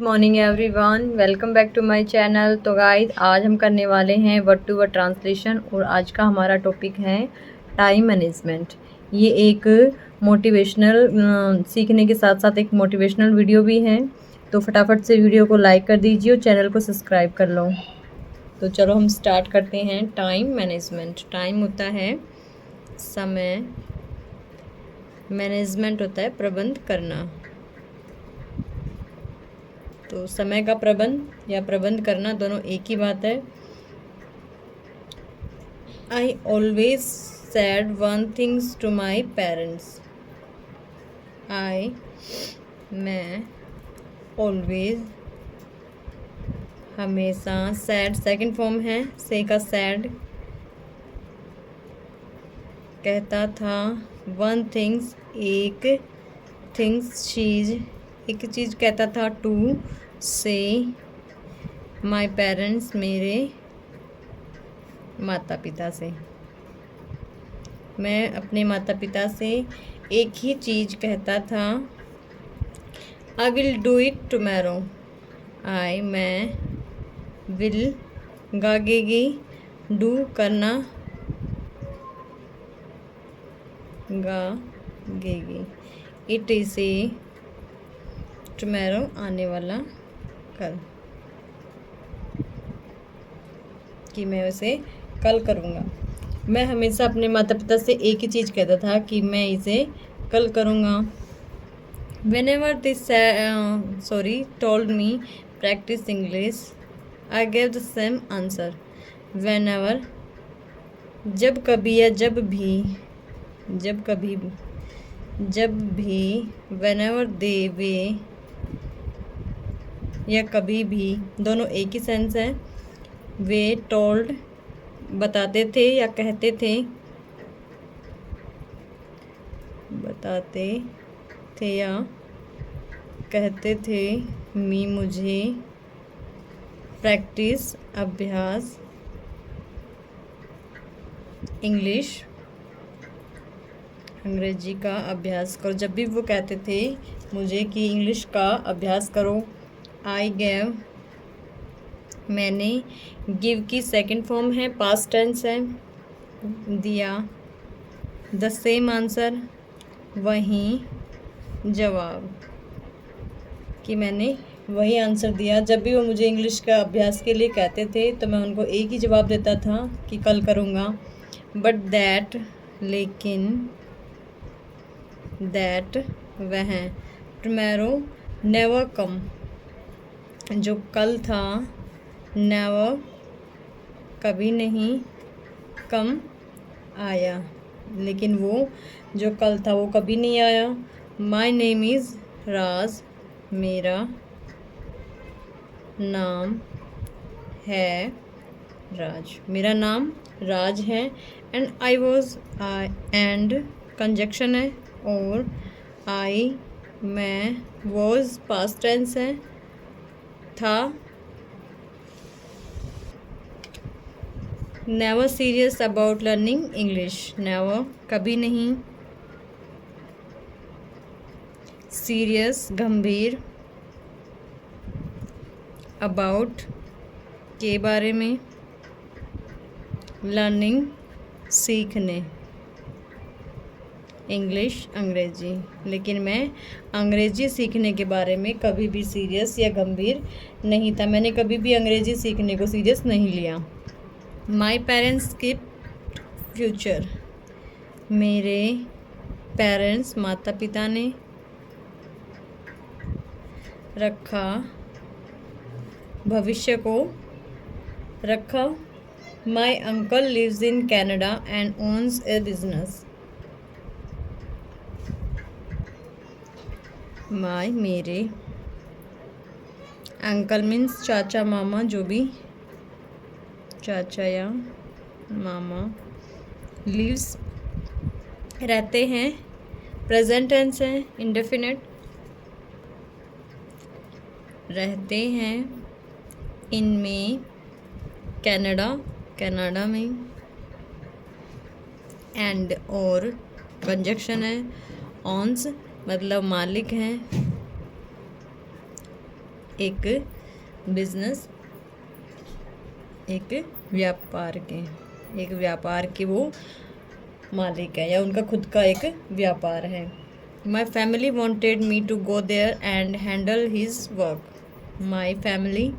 Morning everyone, welcome back to my channel. तो guys आज हम करने वाले हैं वर्ड टू वर्ड ट्रांसलेशन और आज का हमारा टॉपिक है टाइम मैनेजमेंट। ये एक मोटिवेशनल सीखने के साथ साथ एक मोटिवेशनल वीडियो भी है। तो फटाफट से वीडियो को लाइक कर दीजिए और चैनल को सब्सक्राइब कर लो। तो चलो हम स्टार्ट करते हैं। टाइम मैनेजमेंट, टाइम होता है समय, मैनेजमेंट होता है प्रबंध करना। तो समय का प्रबंध या प्रबंध करना दोनों एक ही बात है। I always said one things to my parents. मैं ऑलवेज हमेशा, सैड सेकंड फॉर्म है से का सैड, कहता था वन थिंग्स एक, थिंग्स चीज़, एक चीज़ कहता था, टू से माई पेरेंट्स मेरे माता पिता से। मैं अपने माता पिता से एक ही चीज़ कहता था, I will do it tomorrow. मैं विल गागेगी, डू करना, गागेगी, इट इज ए टुमारो आने वाला कल, कि मैं उसे कल करूँगा। मैं हमेशा अपने माता पिता से एक ही चीज़ कहता था कि मैं इसे कल करूँगा। Whenever they told me practice English, I gave the same answer. Whenever, जब कभी या जब भी, whenever they, वे या कभी भी, दोनों एक ही सेंस है। वे टोल्ड बताते थे या कहते थे, या कहते थे, मी मुझे, प्रैक्टिस अभ्यास, इंग्लिश अंग्रेजी का अभ्यास करो। जब भी वो कहते थे मुझे कि इंग्लिश का अभ्यास करो। आई गैव, मैंने, गिव की सेकंड फॉर्म है, पास्ट टेंस है, दिया, द सेम आंसर, वही जवाब, कि मैंने वही आंसर दिया। जब भी वो मुझे इंग्लिश का अभ्यास के लिए कहते थे तो मैं उनको एक ही जवाब देता था कि कल करूँगा। बट दैट, लेकिन, दैट वह, टुमारो नेवर कम, जो कल था, नेवर कभी नहीं, कम आया, लेकिन वो जो कल था वो कभी नहीं आया। माई नेम इज़ राज, मेरा नाम है राज, मेरा नाम राज है। And I was, and conjunction है, और आई, मैं, वॉज पास्ट टेंस है, था। Never serious about learning English, never कभी नहीं, सीरियस गंभीर, अबाउट के बारे में, लर्निंग सीखने, इंग्लिश अंग्रेजी, लेकिन मैं अंग्रेजी सीखने के बारे में कभी भी सीरियस या गंभीर नहीं था। मैंने कभी भी अंग्रेजी सीखने को सीरियस नहीं लिया। माई पेरेंट्स कीप्ट फ्यूचर, मेरे पेरेंट्स माता पिता ने रखा, भविष्य को रखा। My uncle lives in Canada and owns a business. My मेरे, अंकल मीन्स चाचा मामा, जो भी चाचा या मामा, लिव्स रहते हैं, प्रेजेंट टेंस है, इंडेफिनिट, रहते हैं, इनमें, कनाडा, कनाडा में, एंड और कंजक्शन है, ऑन्स मतलब मालिक हैं, एक बिजनेस, एक व्यापार के वो मालिक है या उनका खुद का एक व्यापार है। My family wanted me to go there and handle his work. My family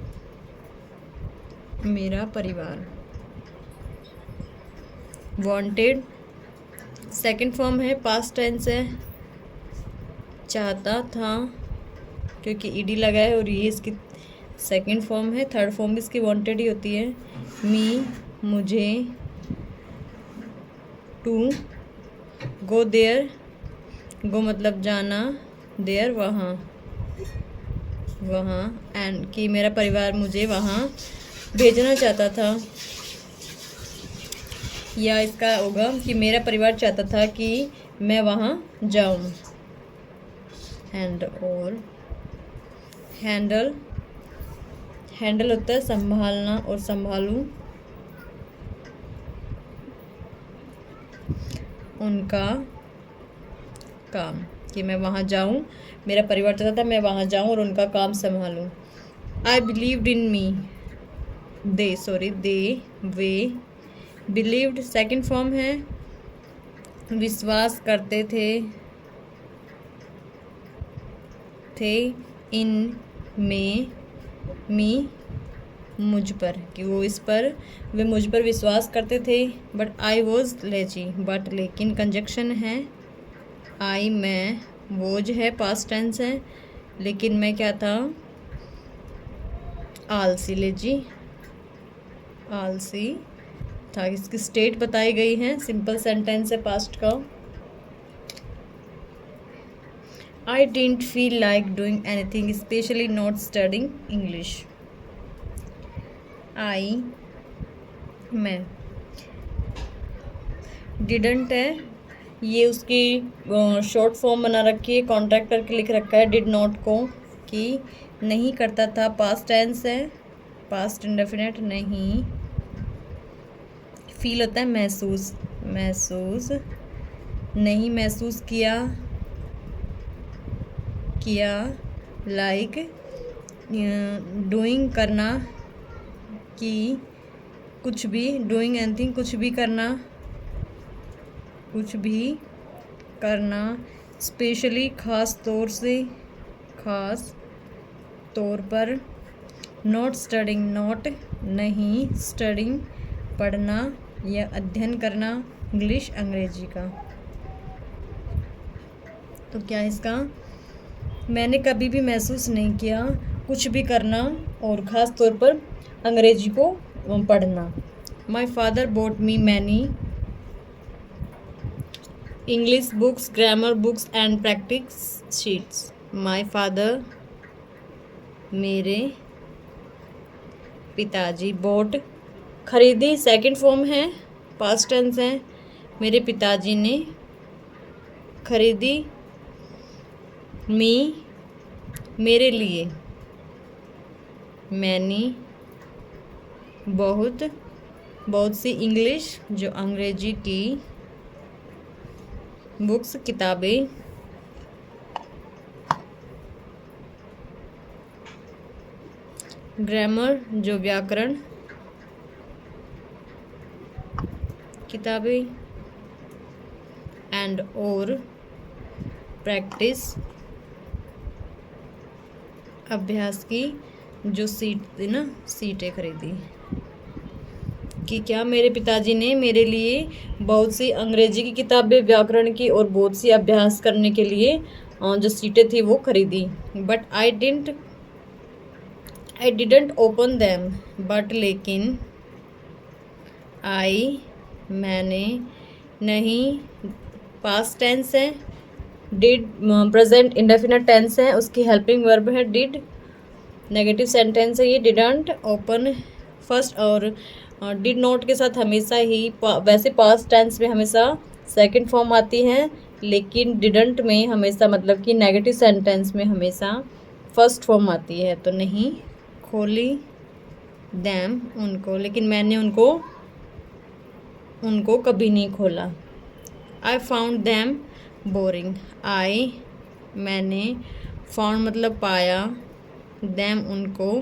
मेरा परिवार। वॉन्टेड सेकंड फॉर्म है, पास्ट टेंस है, चाहता था क्योंकि ईडी लगा है और ये इसकी सेकंड फॉर्म है। थर्ड फॉर्म भी इसकी वॉन्टेड ही होती है। मी मुझे, टू गो देयर, गो मतलब जाना, देयर वहाँ, एंड कि मेरा परिवार मुझे वहाँ भेजना चाहता था, या इसका होगा कि मेरा परिवार चाहता था कि मैं वहाँ जाऊँ। हैंडल होता है संभालना और संभालूँ, उनका काम कि मैं वहाँ जाऊँ, मेरा परिवार चाहता था मैं वहाँ जाऊँ और उनका काम संभालूँ। आई बिलीव्ड इन मी, वे बिलीव्ड सेकंड फॉर्म है, विश्वास करते थे इन में, मी मुझ पर, कि वे मुझ पर विश्वास करते थे। But I was lazy, but लेकिन कंजक्शन है, आई मैं, वोज है पास्ट टेंस है, लेकिन मैं क्या था, आलसी, लेजी आलसी था। इसकी स्टेट बताई गई है, सिंपल सेंटेंस है पास्ट का। I didn't feel like doing anything specially not studying English. I मैं, डिडंट है, ये उसकी शॉर्ट फॉर्म बना रखी है, कॉन्ट्रैक्ट करके लिख रखा है डिड नॉट को, कि नहीं करता था, पास्ट टेंस है, पास्ट इंडेफिनिट नहीं। फील होता है महसूस नहीं महसूस किया लाइक डूइंग करना, कि कुछ भी, डूइंग एनीथिंग कुछ भी करना, स्पेशली खास तौर पर, नॉट स्टडिंग नहीं, स्टडिंग पढ़ना या अध्ययन करना, इंग्लिश अंग्रेजी का। तो क्या इसका, मैंने कभी भी महसूस नहीं किया कुछ भी करना और ख़ास तौर पर अंग्रेजी को पढ़ना। My father boat me many English books, grammar books and practice sheets. My father मेरे पिताजी, बोट खरीदी सेकंड फॉर्म है, पास्ट टेंस है, मेरे पिताजी ने खरीदी, मी मेरे लिए, मैंने बहुत सी इंग्लिश जो अंग्रेजी की बुक्स किताबें, ग्रामर जो व्याकरण किताबें, एंड और प्रैक्टिस अभ्यास की जो सीटें खरीदी। कि क्या मेरे पिताजी ने मेरे लिए बहुत सी अंग्रेजी की किताबें, व्याकरण की और बहुत सी अभ्यास करने के लिए जो सीटें थी वो खरीदी। But I didn't open them, but लेकिन, मैंने नहीं, पास्ट टेंस है, डिड प्रेजेंट इंडेफिनिट टेंस है, उसकी हेल्पिंग वर्ब है डिड, नेगेटिव सेंटेंस है ये, डिडंट ओपन फर्स्ट, और डिड नॉट के साथ हमेशा ही वैसे पास्ट टेंस में हमेशा सेकंड फॉर्म आती है, लेकिन डिडंट में हमेशा मतलब कि नेगेटिव सेंटेंस में हमेशा फर्स्ट फॉर्म आती है। तो नहीं खोली दैम उनको, लेकिन मैंने उनको कभी नहीं खोला। आई फाउंड दैम बोरिंग, मैंने फाउंड मतलब पाया, देम उनको,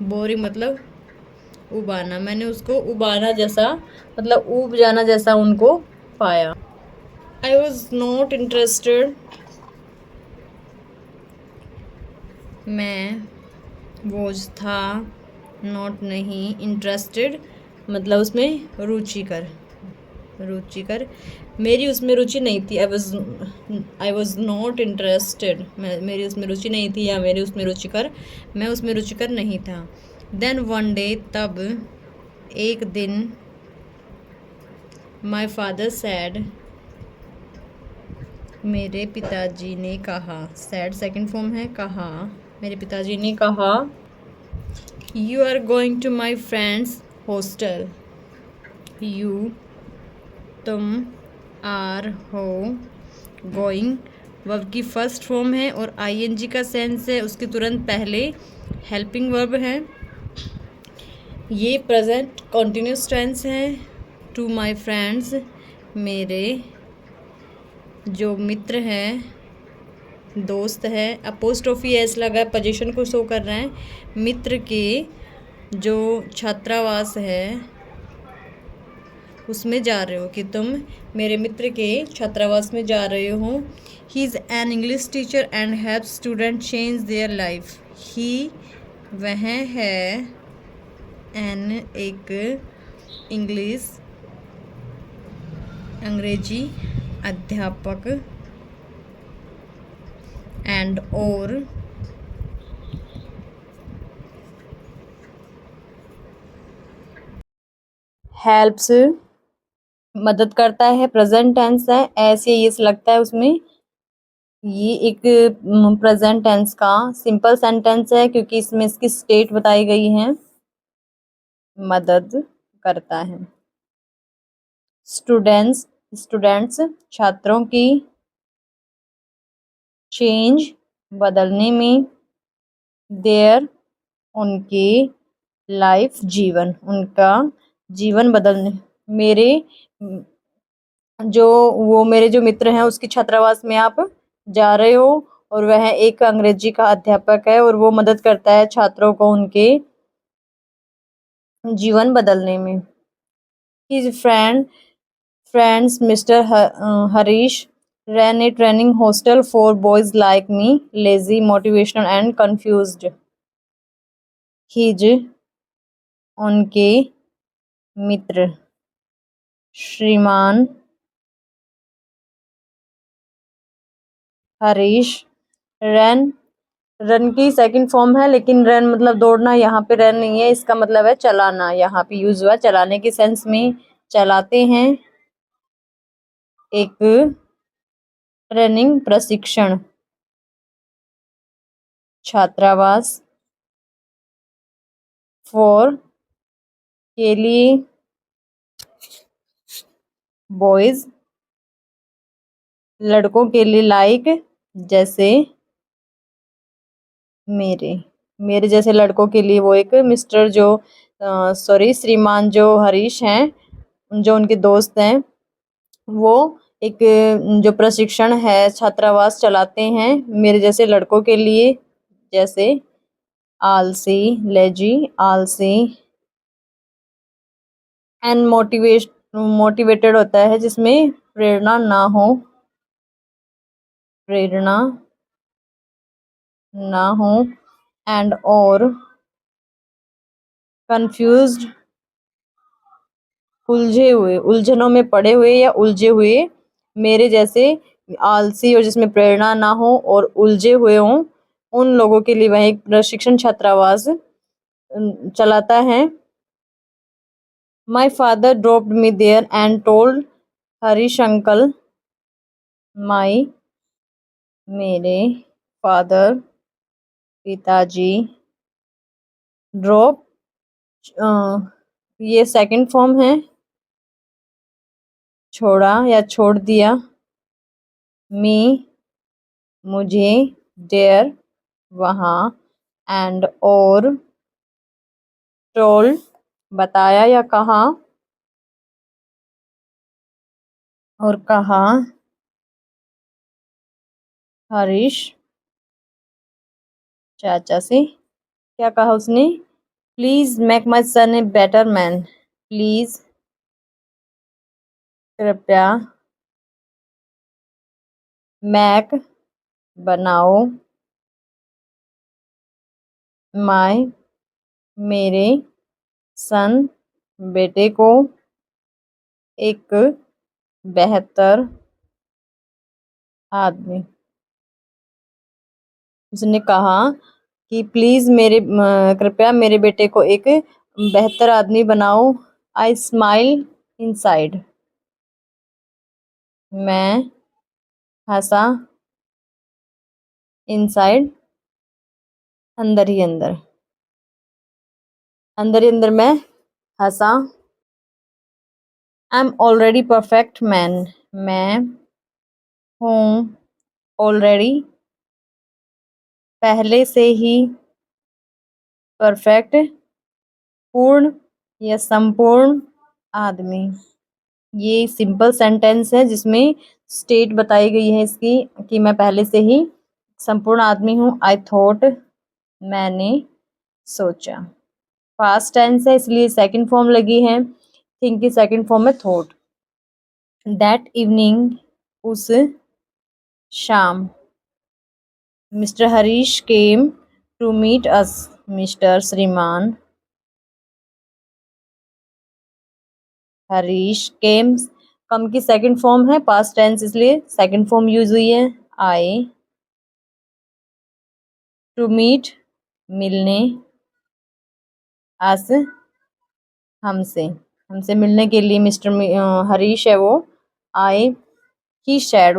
बोरी मतलब उबाना, मैंने उसको उबाना जैसा मतलब ऊब जाना जैसा उनको पाया। आई वॉज नॉट इंटरेस्टेड, मैं, वॉज था, नॉट नहीं, इंटरेस्टेड मतलब उसमें रुचिकर, रुचिकर, मेरी उसमें रुचि नहीं थी। आई वॉज नॉट इंटरेस्टेड, मेरी उसमें रुचि नहीं थी, या मेरी उसमें रुचिकर, मैं उसमें रुचिकर नहीं था। देन वन डे, तब एक दिन, माई फादर सैड, मेरे पिताजी ने कहा, सैड सेकंड फॉर्म है, कहा, मेरे पिताजी ने कहा, you are going to my friends hostel, you तुम, आर हो, गोइंग वर्ब की फर्स्ट फॉर्म है और आईएनजी का सेंस है, उसके तुरंत पहले हेल्पिंग वर्ब है। ये प्रेजेंट कॉन्टिन्यूस टेंस है। टू माई फ्रेंड्स, मेरे जो मित्र हैं, दोस्त है, अपोस्ट्रोफी एस लगा है, पोजीशन को शो कर रहे हैं। मित्र के जो छात्रावास है उसमें जा रहे हो, कि तुम मेरे मित्र के छात्रावास में जा रहे हो। He is an English teacher and help student change their life, he वह है, एन एक, इंग्लिश अंग्रेजी अध्यापक, एंड और हेल्प्स मदद करता है, प्रेजेंट टेंस है, ऐसे ये लगता है उसमें। ये एक प्रेजेंट टेंस का सिंपल सेंटेंस है क्योंकि इसमें इसकी स्टेट बताई गई है, मदद करता है। स्टूडेंट्स, स्टूडेंट्स छात्रों की, चेंज बदलने में, देयर उनकी, लाइफ जीवन, उनका जीवन बदलने, मेरे जो वो मेरे जो मित्र हैं उसकी छात्रावास में आप जा रहे हो, और वह एक अंग्रेजी का अध्यापक है और वो मदद करता है छात्रों को उनके जीवन बदलने में। His friends mister Harish ran a training hostel for boys like me, lazy, motivational and confused. His उनके मित्र, श्रीमान हरीश, रन, रन की सेकंड फॉर्म है लेकिन रन मतलब दौड़ना, यहाँ पे रन नहीं है, इसका मतलब है चलाना, यहाँ पे यूज हुआ चलाने के सेंस में, चलाते हैं एक ट्रेनिंग प्रशिक्षण छात्रावास, फॉर के लिए, बॉयज लड़कों के लिए, लाइक जैसे, मेरे मेरे जैसे लड़कों के लिए, वो एक मिस्टर जो सॉरी श्रीमान जो हरीश हैं, जो उनके दोस्त हैं, वो एक जो प्रशिक्षण है छात्रावास चलाते हैं मेरे जैसे लड़कों के लिए, जैसे आलसी, लेजी, आलसी, एंड मोटिवेटेड होता है जिसमें प्रेरणा ना हो, प्रेरणा ना हो, एंड और कंफ्यूज्ड, उलझे हुए, उलझनों में पड़े हुए या उलझे हुए, मेरे जैसे आलसी और जिसमें प्रेरणा ना हो और उलझे हुए हों, उन लोगों के लिए वह एक प्रशिक्षण छात्रावास चलाता है। My father dropped me there and told Harish uncle, my मेरे फादर पिताजी, ड्रॉप ये सेकंड फॉर्म है, छोड़ा या छोड़ दिया, मी मुझे, डेयर वहाँ, एंड और टोल्ड बताया या कहा, और कहा हरीश चाचा से क्या कहा उसने? Please make my son a better man. Please कृपया मैक बनाओ माय मेरे सन बेटे को एक बेहतर आदमी। उसने कहा कि प्लीज कृपया मेरे बेटे को एक बेहतर आदमी बनाओ। आई स्माइल इनसाइड। मैं हंसा इनसाइड अंदर ही अंदर। अंदर ही अंदर मैं हंसा। I am already perfect man. मैं हूँ ऑलरेडी पहले से ही परफेक्ट पूर्ण या संपूर्ण आदमी। ये सिंपल सेंटेंस है जिसमें स्टेट बताई गई है इसकी कि मैं पहले से ही संपूर्ण आदमी हूँ। आई थॉट मैंने सोचा। पास्ट टेंस है इसलिए सेकंड फॉर्म लगी है। थिंक की सेकंड फॉर्म है थॉट। दैट इवनिंग उस शाम mister Harish came to meet us. Mister श्रीमान हरीश केम कम की सेकंड फॉर्म है पास्ट टेंस इसलिए सेकंड फॉर्म यूज हुई है। आए टू मीट मिलने अस हमसे हमसे मिलने के लिए मिस्टर हरीश है वो आए। ही सैड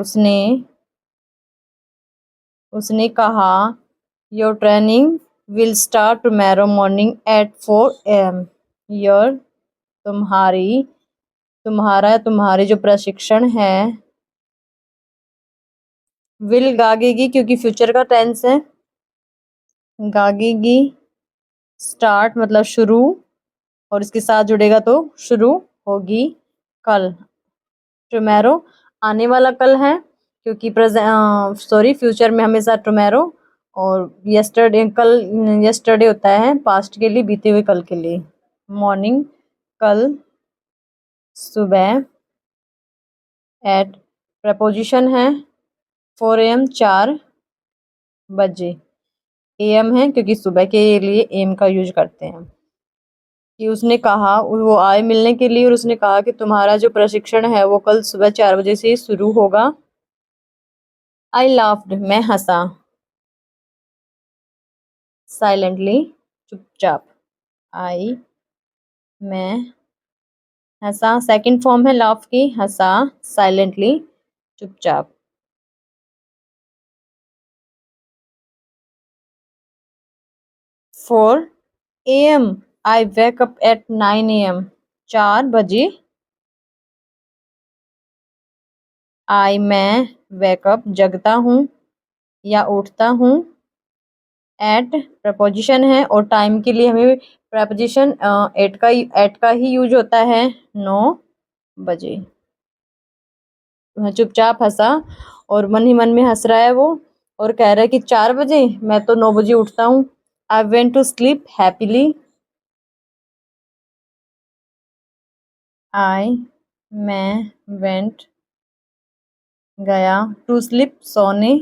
उसने कहा your training will start tomorrow morning at 4 AM। Your तुम्हारी जो प्रशिक्षण है विल गागेगी क्योंकि फ्यूचर का टेंस है। गागेगी स्टार्ट मतलब शुरू और इसके साथ जुड़ेगा तो शुरू होगी कल। टुमारो आने वाला कल है क्योंकि फ्यूचर में हमेशा टुमारो और यस्टरडे होता है पास्ट के लिए बीते हुए कल के लिए। मॉर्निंग कल सुबह। एट प्रपोजिशन है 4 AM 4 बजे। AM है क्योंकि सुबह के लिए एम का यूज करते हैं। कि उसने कहा वो आए मिलने के लिए और उसने कहा कि तुम्हारा जो प्रशिक्षण है वो कल सुबह 4 बजे से शुरू होगा। आई लाफ्ड मैं हंसा। साइलेंटली चुपचाप। आई मैं हंसा सेकंड फॉर्म है लाफ की हंसा साइलेंटली चुपचाप। 4 AM I wake up at 9 AM। 4 बजे। आई मैं वेकअप जगता हूँ या उठता हूँ। एट प्रपोजिशन है और टाइम के लिए हमें प्रपोजिशन एट का ही यूज होता है 9 बजे। चुपचाप हंसा और मन ही मन में हंस रहा है वो और कह रहा है कि 4 बजे मैं तो 9 बजे उठता हूँ। I went to sleep happily. I मैं वेंट गया टू स्लीप सोने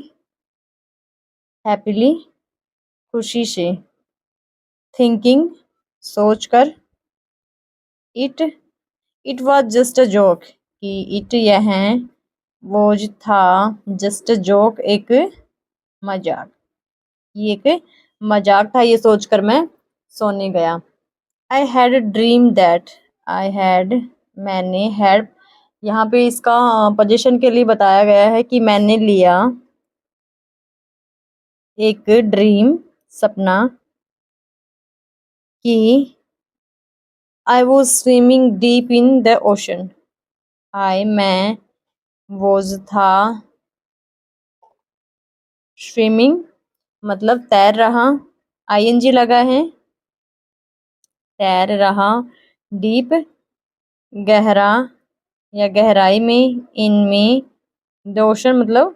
हैप्पीली खुशी से। थिंकिंग सोचकर। It it was just a joke कि इट यह वोज था जस्ट अ जोक एक मजाक। ये एक मजाक था ये सोचकर मैं सोने गया। I had dream that. I had मैंने हैड यहाँ पे इसका पोजीशन के लिए बताया गया है कि मैंने लिया एक ड्रीम सपना कि I was swimming deep in the ocean. I मैं वॉज था स्विमिंग मतलब तैर रहा ING लगा है तैर रहा। डीप गहरा या गहराई में इनमें द ओशन मतलब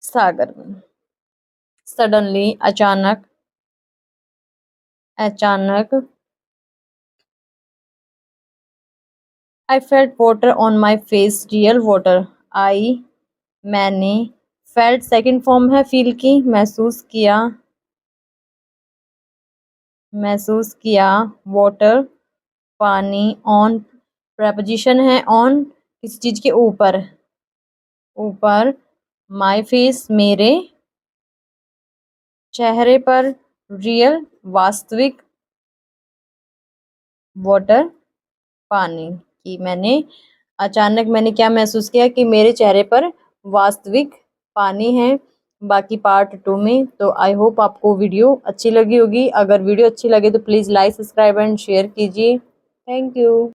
सागर में। सडनली अचानक, अचानक। I felt water on my face, real water. I मैंने, फेल्ट सेकंड फॉर्म है फील की, महसूस किया, महसूस किया, वाटर पानी, ऑन प्रपोजिशन है ऑन किसी चीज के ऊपर, ऊपर, माई फेस मेरे चेहरे पर, रियल वास्तविक, वाटर पानी। कि मैंने अचानक मैंने क्या महसूस किया कि मेरे चेहरे पर वास्तविक पानी है। बाकी पार्ट 2 में। तो आई होप आपको वीडियो अच्छी लगी होगी। अगर वीडियो अच्छी लगे तो please like, subscribe and share कीजिए। Thank you.